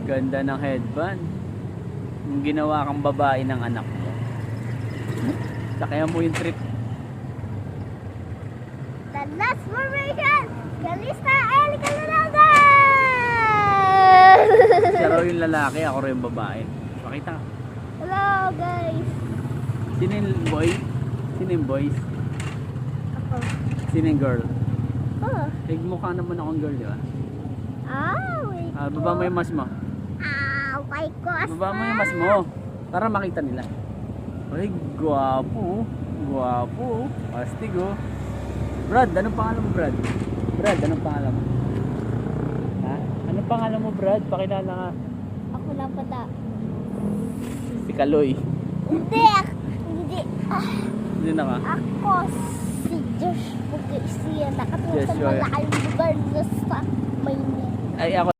Ganda ng headband. Yung ginawa kang babae ng anak mo. Sakyan mo yung trip. The last formation! Kalista El Calaraga! Siya raw yung lalaki, ako raw yung babae. Pakita ka. Hello guys! Sino yung boy? Sino yung boys? Ako. Sino yung girl? Oh. Mukha naman akong girl, di ba? Wait. Baba mo yung mas mo. My gosh. Baba mo yung mas mo. Para makita nila. Ay, gwapo. Gwapo. Astig oh. Brad, anong pangalan mo, Brad? Brad, anong pangalan mo? Ha? Anong pangalan mo, Brad? Pakilala ka. Ako lang pata. Si Kaloy. Hindi. Hindi. Hindi na ka. Ako si Josh Bugisiya. Nakatulong sa Joshua. malaking lugar na sa Maynila. Ay, ako.